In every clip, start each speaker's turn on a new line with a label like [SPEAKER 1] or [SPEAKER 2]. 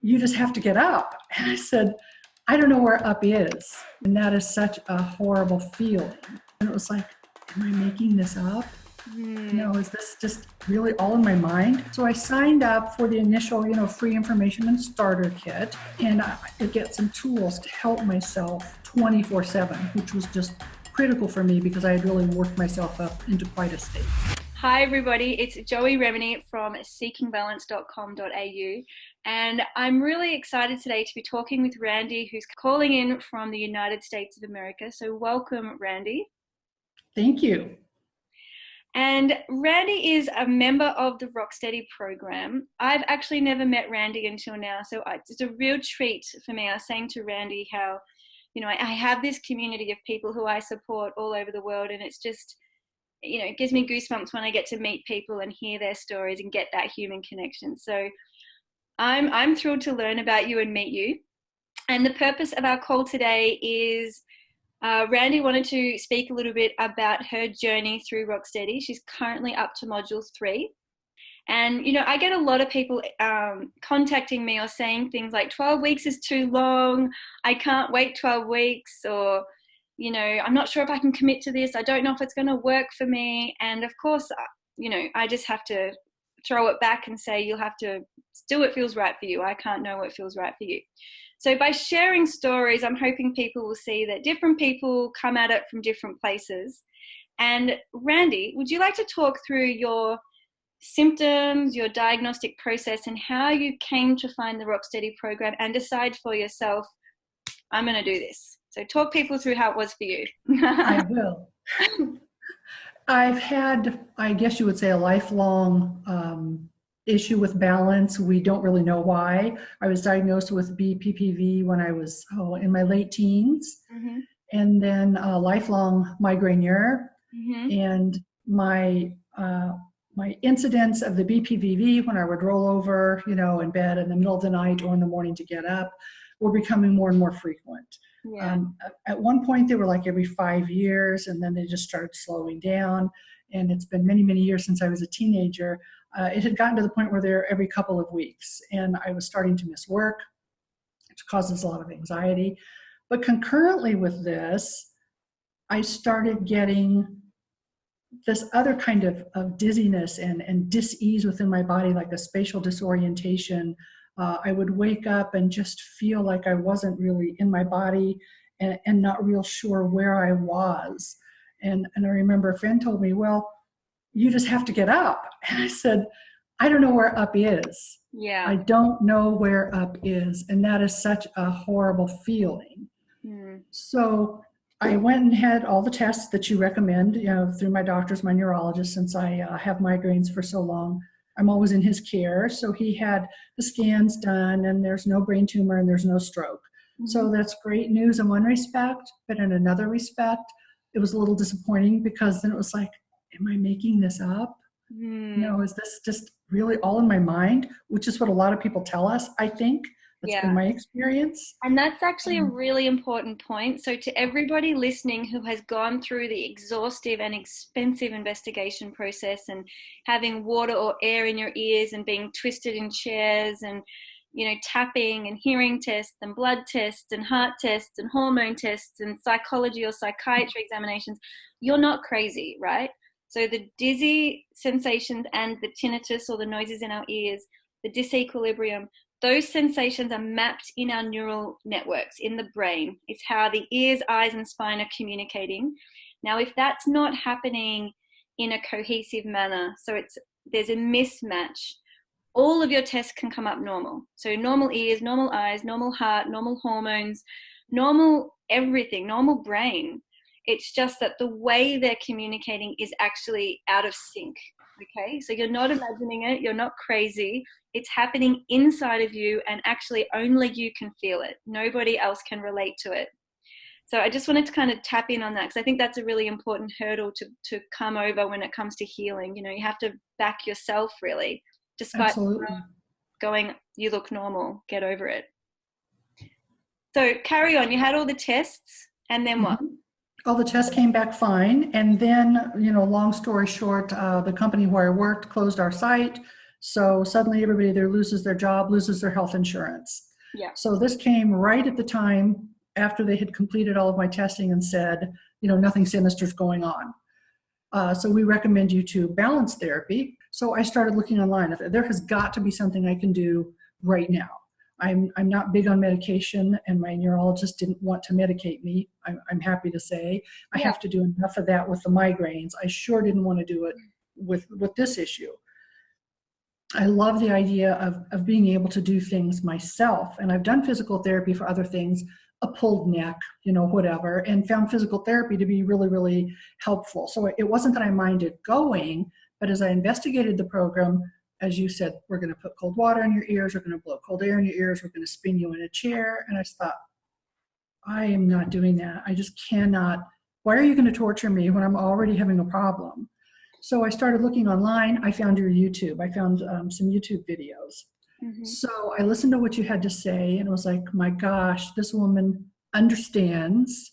[SPEAKER 1] you just have to get up. And I said, I don't know where up is. And that is such a horrible feeling. And it was like, am I making this up? Is this just really all in my mind? So I signed up for the initial, free information and starter kit, and I could get some tools to help myself 24/7, which was just critical for me because I had really worked myself up into quite a state.
[SPEAKER 2] Hi everybody, it's Joey Remenyi from seekingbalance.com.au, and I'm really excited today to be talking with Randi, who's calling in from the United States of America. So welcome, Randi.
[SPEAKER 1] Thank you.
[SPEAKER 2] And Randi is a member of the Rocksteady program. I've actually never met Randi until now, so it's a real treat for me. I was saying to Randi how, I have this community of people who I support all over the world, and it's just, it gives me goosebumps when I get to meet people and hear their stories and get that human connection. So I'm thrilled to learn about you and meet you. And the purpose of our call today is Randi wanted to speak a little bit about her journey through Rocksteady. She's currently up to module 3. And, I get a lot of people contacting me or saying things like 12 weeks is too long. I can't wait 12 weeks, or, I'm not sure if I can commit to this. I don't know if it's going to work for me. And of course, I just have to throw it back and say, you'll have to do what feels right for you. I can't know what feels right for you. So by sharing stories, I'm hoping people will see that different people come at it from different places. And Randi, would you like to talk through your symptoms, your diagnostic process, and how you came to find the Rocksteady program and decide for yourself, I'm going to do this? So talk people through how it was for you.
[SPEAKER 1] I will. I've had, I guess you would say, a lifelong issue with balance. We don't really know why. I was diagnosed with BPPV when I was in my late teens, and then lifelong migraineur. And my incidents of the BPPV, when I would roll over, in bed in the middle of the night or in the morning to get up, were becoming more and more frequent.
[SPEAKER 2] Yeah.
[SPEAKER 1] At one point, they were like every 5 years, and then they just started slowing down. And it's been many, many years since I was a teenager. It had gotten to the point where they're every couple of weeks, and I was starting to miss work, which causes a lot of anxiety. But concurrently with this, I started getting this other kind of dizziness and dis-ease within my body, like a spatial disorientation. I would wake up and just feel like I wasn't really in my body and not real sure where I was. And I remember a friend told me, well, you just have to get up. And I said, I don't know where up is.
[SPEAKER 2] Yeah.
[SPEAKER 1] I don't know where up is. And that is such a horrible feeling. So I went and had all the tests that you recommend, through my doctors, my neurologist, since I have migraines for so long. I'm always in his care. So he had the scans done, and there's no brain tumor and there's no stroke. So that's great news in one respect, but in another respect, it was a little disappointing because then it was like, am I making this up? Is this just really all in my mind? Which is what a lot of people tell us, I think. That's been my experience.
[SPEAKER 2] And that's actually a really important point. So to everybody listening who has gone through the exhaustive and expensive investigation process and having water or air in your ears and being twisted in chairs and, tapping and hearing tests and blood tests and heart tests and hormone tests and psychology or psychiatry examinations, you're not crazy, right? So the dizzy sensations and the tinnitus, or the noises in our ears, the disequilibrium, those sensations are mapped in our neural networks in the brain. It's how the ears, eyes, and spine are communicating. Now, if that's not happening in a cohesive manner, so there's a mismatch, all of your tests can come up normal. So normal ears, normal eyes, normal heart, normal hormones, normal everything, normal brain. It's just that the way they're communicating is actually out of sync. Okay, so you're not imagining it, you're not crazy. It's happening inside of you, and actually only you can feel it. Nobody else can relate to it. So I just wanted to kind of tap in on that, because I think that's a really important hurdle to come over when it comes to healing. You have to back yourself, really, despite going, you look normal, get over it. So carry on. You had all the tests, and then what?
[SPEAKER 1] All the tests came back fine. And then, long story short, the company where I worked closed our site. So suddenly everybody there loses their job, loses their health insurance.
[SPEAKER 2] Yeah.
[SPEAKER 1] So this came right at the time after they had completed all of my testing and said, nothing sinister is going on. So we recommend you to balance therapy. So I started looking online. There has got to be something I can do right now. I'm not big on medication, and my neurologist didn't want to medicate me. I'm happy to say I have to do enough of that with the migraines. I sure didn't want to do it with this issue. I love the idea of being able to do things myself, and I've done physical therapy for other things, a pulled neck, whatever, and found physical therapy to be really, really helpful. So it wasn't that I minded going, but as I investigated the program, as you said, we're going to put cold water in your ears, we're going to blow cold air in your ears, we're going to spin you in a chair. And I thought, I am not doing that. I just cannot. Why are you going to torture me when I'm already having a problem? So I started looking online. I found your YouTube. I found some YouTube videos. Mm-hmm. So I listened to what you had to say, and it was like, my gosh, this woman understands.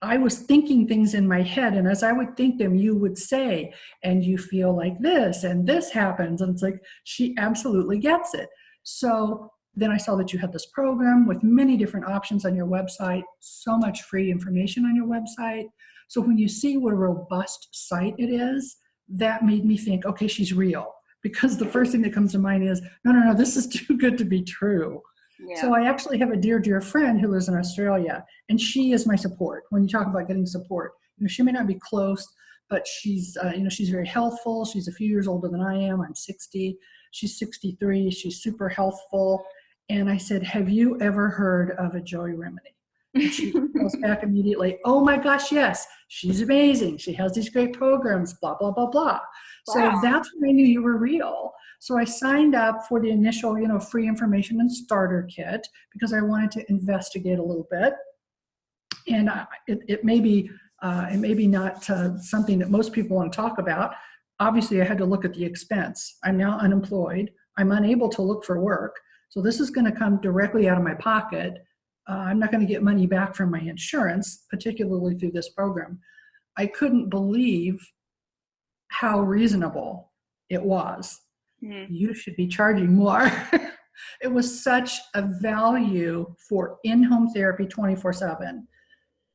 [SPEAKER 1] I was thinking things in my head, and as I would think them, you would say, and you feel like this, and this happens. And it's like, she absolutely gets it. So then I saw that you had this program with many different options on your website, so much free information on your website. So when you see what a robust site it is, that made me think, okay, she's real. Because the first thing that comes to mind is, no, this is too good to be true. Yeah. So I actually have a dear, dear friend who lives in Australia, and she is my support. When you talk about getting support, she may not be close, but she's, she's very healthful. She's a few years older than I am. I'm 60. She's 63. She's super healthful. And I said, have you ever heard of a Joey Remenyi? And she goes back immediately, oh my gosh, yes, she's amazing. She has these great programs, blah, blah, blah, blah. Wow. So that's when I knew you were real. So I signed up for the initial, free information and starter kit because I wanted to investigate a little bit. And it may be not something that most people want to talk about. Obviously, I had to look at the expense. I'm now unemployed. I'm unable to look for work. So this is going to come directly out of my pocket. I'm not going to get money back from my insurance, particularly through this program. I couldn't believe how reasonable it was. Mm. You should be charging more. It was such a value for in-home therapy 24/7.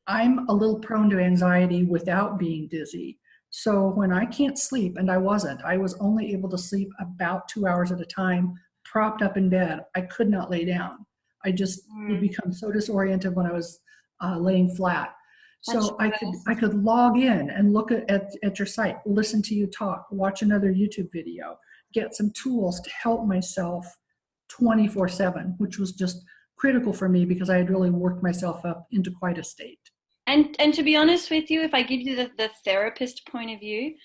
[SPEAKER 1] I'm a little prone to anxiety without being dizzy. So when I can't sleep, and I was only able to sleep about 2 hours at a time, propped up in bed. I could not lay down. I just would become so disoriented when I was laying flat. So I could log in and look at your site, listen to you talk, watch another YouTube video, get some tools to help myself 24/7, which was just critical for me because I had really worked myself up into quite a state.
[SPEAKER 2] And to be honest with you, if I give you the therapist point of view,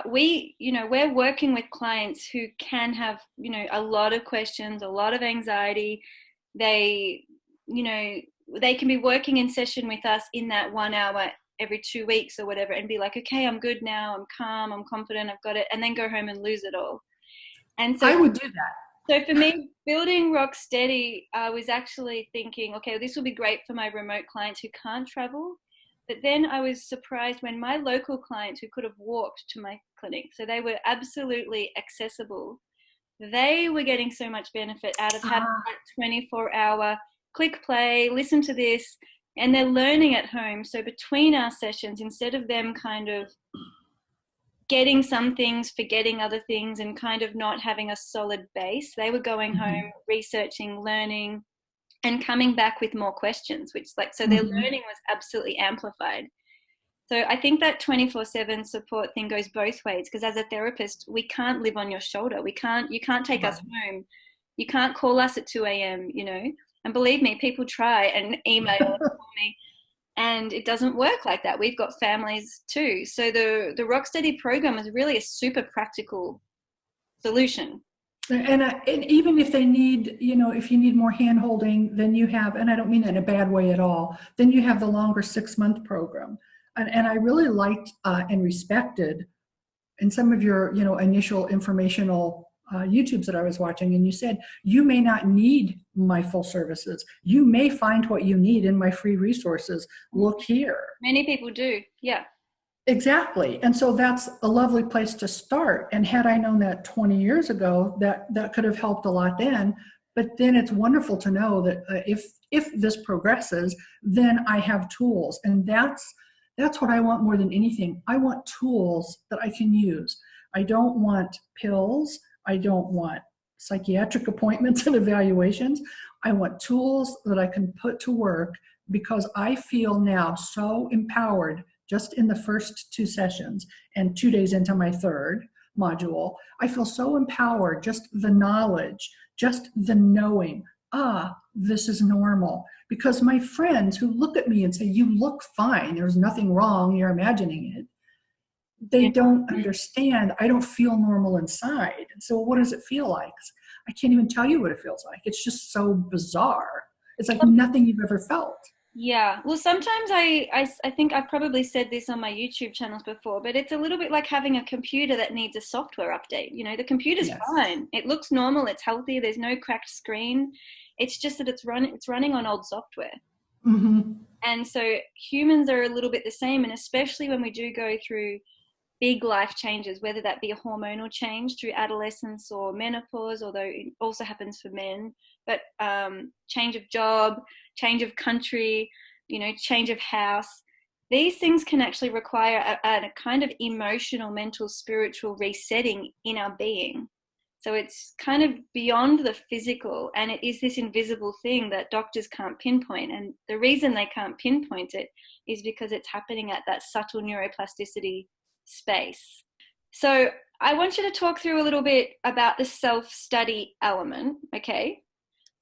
[SPEAKER 2] we're working with clients who can have, a lot of questions, a lot of anxiety. They can be working in session with us in that 1 hour every 2 weeks or whatever and be like, okay, I'm good now, I'm calm, I'm confident, I've got it, and then go home and lose it all. And so
[SPEAKER 1] I would do that.
[SPEAKER 2] So for me, building Rock Steady, I was actually thinking, okay, this will be great for my remote clients who can't travel. But then I was surprised when my local clients who could have walked to my clinic, so they were absolutely accessible, they were getting so much benefit out of having that 24-hour click play, listen to this, and they're learning at home. So between our sessions, instead of them kind of getting some things, forgetting other things, and kind of not having a solid base, they were going home, researching, learning, and coming back with more questions, so their learning was absolutely amplified. So I think that 24/7 support thing goes both ways, because as a therapist, we can't live on your shoulder. You can't take us home. You can't call us at 2 a.m., and believe me, people try and email me, and it doesn't work like that. We've got families too. So the Rocksteady program is really a super practical solution.
[SPEAKER 1] And even if they need, if you need more hand-holding, then you have, and I don't mean that in a bad way at all, then you have the longer 6-month program. And I really liked and respected in some of your, initial informational YouTubes that I was watching, and you said, you may not need my full services. You may find what you need in my free resources. Look here.
[SPEAKER 2] Many people do, yeah.
[SPEAKER 1] Exactly. And so that's a lovely place to start. And had I known that 20 years ago, that could have helped a lot then. But then it's wonderful to know that if this progresses, then I have tools. And that's what I want more than anything. I want tools that I can use. I don't want pills. I don't want psychiatric appointments and evaluations. I want tools that I can put to work because I feel now so empowered just in the first 2 sessions and 2 days into my third module. I feel so empowered, just the knowledge, just the knowing, this is normal. Because my friends who look at me and say, you look fine, there's nothing wrong, you're imagining it, they
[SPEAKER 2] Yeah.
[SPEAKER 1] don't understand. I don't feel normal inside. So what does it feel like? I can't even tell you what it feels like. It's just so bizarre. It's like nothing you've ever felt.
[SPEAKER 2] Yeah. Well, sometimes I think I've probably said this on my YouTube channels before, but it's a little bit like having a computer that needs a software update. You know, the computer's
[SPEAKER 1] Yes.
[SPEAKER 2] fine. It looks normal. It's healthy. There's no cracked screen. It's just that it's running on old software.
[SPEAKER 1] Mm-hmm.
[SPEAKER 2] And so humans are a little bit the same. And especially when we do go through big life changes, whether that be a hormonal change through adolescence or menopause, although it also happens for men, but change of job, change of country, change of house. These things can actually require a kind of emotional, mental, spiritual resetting in our being. So it's kind of beyond the physical, and it is this invisible thing that doctors can't pinpoint. And the reason they can't pinpoint it is because it's happening at that subtle neuroplasticity space. So I want you to talk through a little bit about the self-study element, okay?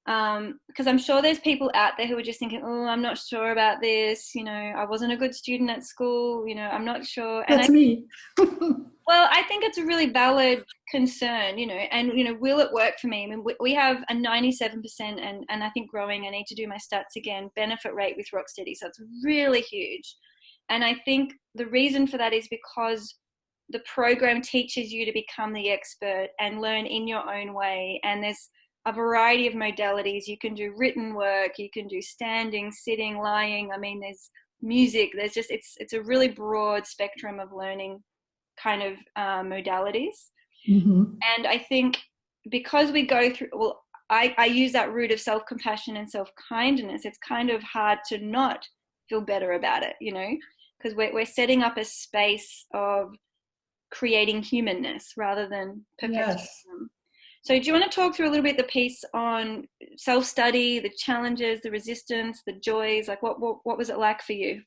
[SPEAKER 2] Because I'm sure there's people out there who are just thinking, oh, I'm not sure about this. I wasn't a good student at school. I'm not sure.
[SPEAKER 1] That's me.
[SPEAKER 2] Well, I think it's a really valid concern, and, will it work for me? I mean, we have a 97% and I think growing, I need to do my stats again, benefit rate with Rocksteady. So it's really huge. And I think the reason for that is because the program teaches you to become the expert and learn in your own way. And there's a variety of modalities. You can do written work, you can do standing, sitting, lying. I mean, there's music, there's just, it's a really broad spectrum of learning kind of modalities.
[SPEAKER 1] Mm-hmm.
[SPEAKER 2] And I think because we go through, well, I use that root of self-compassion and self-kindness, it's kind of hard to not feel better about it, because we're setting up a space of creating humanness rather than perfectionism.
[SPEAKER 1] Yes.
[SPEAKER 2] So do you want to talk through a little bit the piece on self-study, the challenges, the resistance, the joys, like what was it like for you?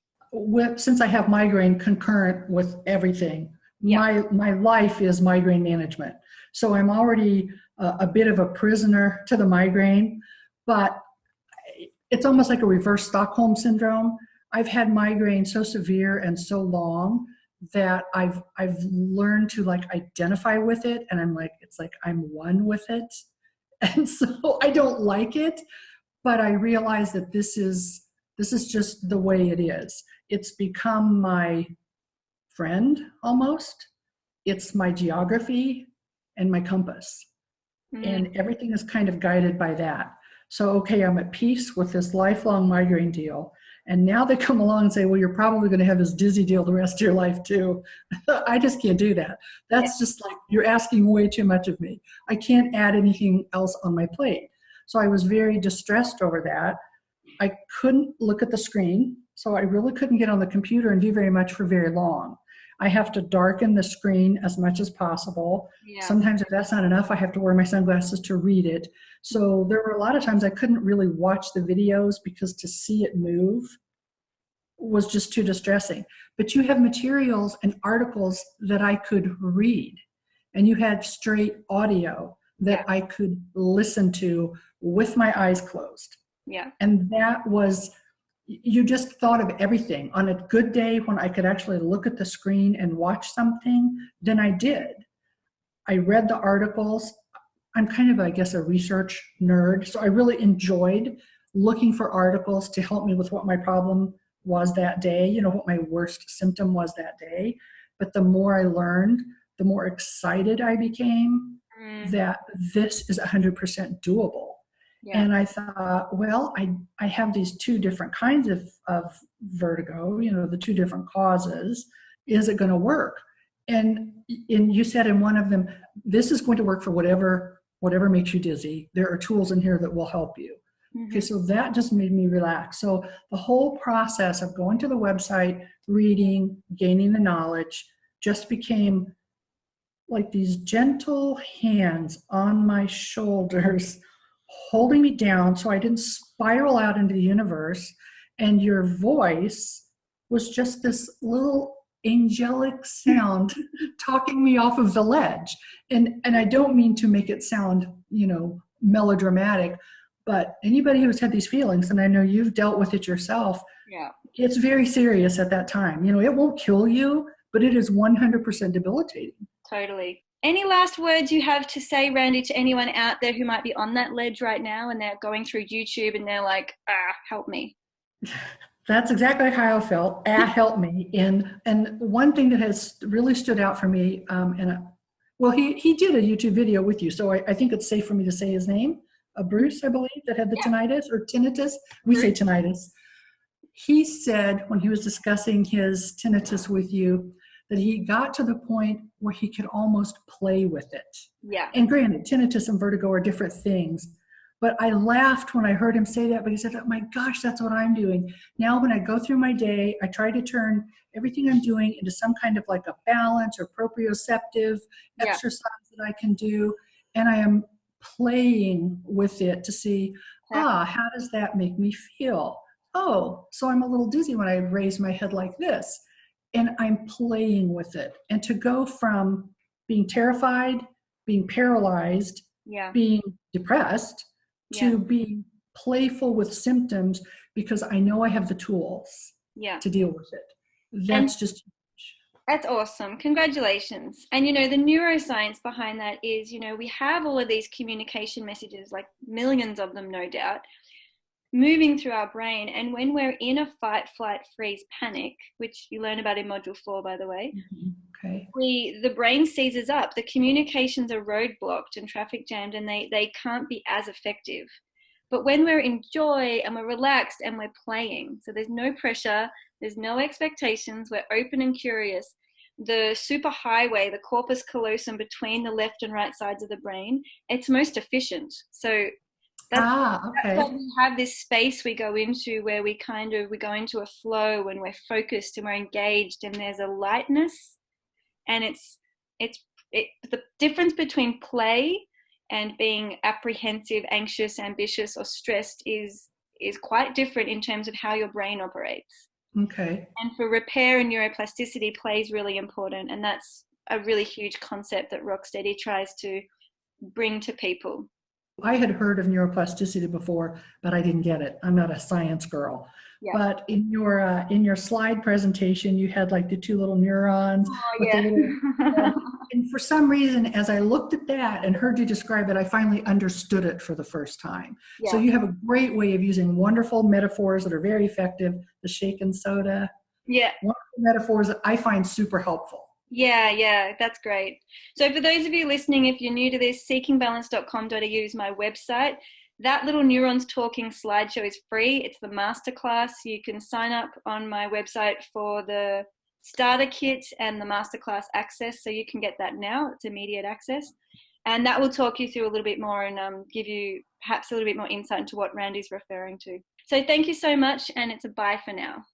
[SPEAKER 1] Since I have migraine concurrent with everything,
[SPEAKER 2] Yeah.
[SPEAKER 1] my life is migraine management. So I'm already a bit of a prisoner to the migraine, but it's almost like a reverse Stockholm syndrome. I've had migraine so severe and so long that I've learned to like identify with it, and I'm like, it's like I'm one with it. And so I don't like it, but I realize that this is just the way it is. It's become my friend almost. It's my geography and my compass. And everything is kind of guided by that. So, okay, I'm at peace with this lifelong migraine deal. And now they come along and say, well, you're probably going to have this dizzy deal the rest of your life too. I just can't do that. That's just like, you're asking way too much of me. I can't add anything else on my plate. So I was very distressed over that. I couldn't look at the screen, so I really couldn't get on the computer and do very much for very long. I have to darken the screen as much as possible.
[SPEAKER 2] Yeah.
[SPEAKER 1] Sometimes if that's not enough, I have to wear my sunglasses to read it. So there were a lot of times I couldn't really watch the videos because to see it move was just too distressing. But you have materials and articles that I could read, and you had straight audio that I could listen to with my eyes closed.
[SPEAKER 2] Yeah.
[SPEAKER 1] And that was, you just thought of everything. On a good day when I could actually look at the screen and watch something, then I did. I read the articles. I'm kind of, I guess, a research nerd. So I really enjoyed looking for articles to help me with what my problem was that day, what my worst symptom was that day. But the more I learned, the more excited I became that this is 100% doable. Yeah. And I thought, well, I have these two different kinds of vertigo, the two different causes. is it going to work? And you said in one of them, this is going to work for whatever makes you dizzy. There are tools in here that will help you. Okay, so that just made me relax. So the whole process of going to the website, reading, gaining the knowledge, just became like these gentle hands on my shoulders, holding me down so I didn't spiral out into the universe. And your voice was just this little angelic sound talking me off of the ledge. And I don't mean to make it sound, melodramatic, but anybody who's had these feelings, and I know you've dealt with it yourself,
[SPEAKER 2] Yeah.
[SPEAKER 1] it's very serious at that time. It won't kill you, but it is 100% debilitating.
[SPEAKER 2] Totally. Any last words you have to say, Randy, to anyone out there who might be on that ledge right now and they're going through YouTube and they're like, help me?
[SPEAKER 1] That's exactly how I felt. Help me. And one thing that has really stood out for me, he did a YouTube video with you, so I think it's safe for me to say his name. Bruce, I believe, that had the tinnitus or tinnitus. We say tinnitus. He said when he was discussing his tinnitus with you that he got to the point where he could almost play with it.
[SPEAKER 2] Yeah.
[SPEAKER 1] And granted, tinnitus and vertigo are different things. But I laughed when I heard him say that, because I said, oh my gosh, that's what I'm doing. Now when I go through my day, I try to turn everything I'm doing into some kind of like a balance or proprioceptive exercise that I can do. And I am playing with it to see, how does that make me feel? Oh, so I'm a little dizzy when I raise my head like this. And I'm playing with it. And to go from being terrified, being paralyzed, being depressed, to being playful with symptoms, because I know I have the tools to deal with it.
[SPEAKER 2] That's awesome. Congratulations. And, the neuroscience behind that is, we have all of these communication messages, like millions of them, no doubt, moving through our brain. And when we're in a fight, flight, freeze, panic, which you learn about in module 4, by the way, the brain seizes up. The communications are roadblocked and traffic jammed, and they can't be as effective. But when we're in joy and we're relaxed and we're playing, so there's no pressure, there's no expectations, we're open and curious, the superhighway, the corpus callosum between the left and right sides of the brain, it's most efficient. So that's why we have this space we go into where we go into a flow and we're focused and we're engaged, and there's a lightness. And the difference between play and being apprehensive, anxious, ambitious, or stressed is quite different in terms of how your brain operates.
[SPEAKER 1] Okay.
[SPEAKER 2] And for repair and neuroplasticity, play is really important, and that's a really huge concept that Rocksteady tries to bring to people.
[SPEAKER 1] I had heard of neuroplasticity before, but I didn't get it. I'm not a science girl. Yeah. But in your slide presentation, you had like the two little neurons. And for some reason, as I looked at that and heard you describe it, I finally understood it for the first time. Yeah. So you have a great way of using wonderful metaphors that are very effective. The shaken soda.
[SPEAKER 2] Yeah.
[SPEAKER 1] Wonderful metaphors that I find super helpful.
[SPEAKER 2] Yeah, that's great. So for those of you listening, if you're new to this, seekingbalance.com.au is my website. That little neurons talking slideshow is free. It's the masterclass. You can sign up on my website for the starter kit and the masterclass access, so you can get that now. It's immediate access. And that will talk you through a little bit more and give you perhaps a little bit more insight into what Randy's referring to. So thank you so much, and it's a bye for now.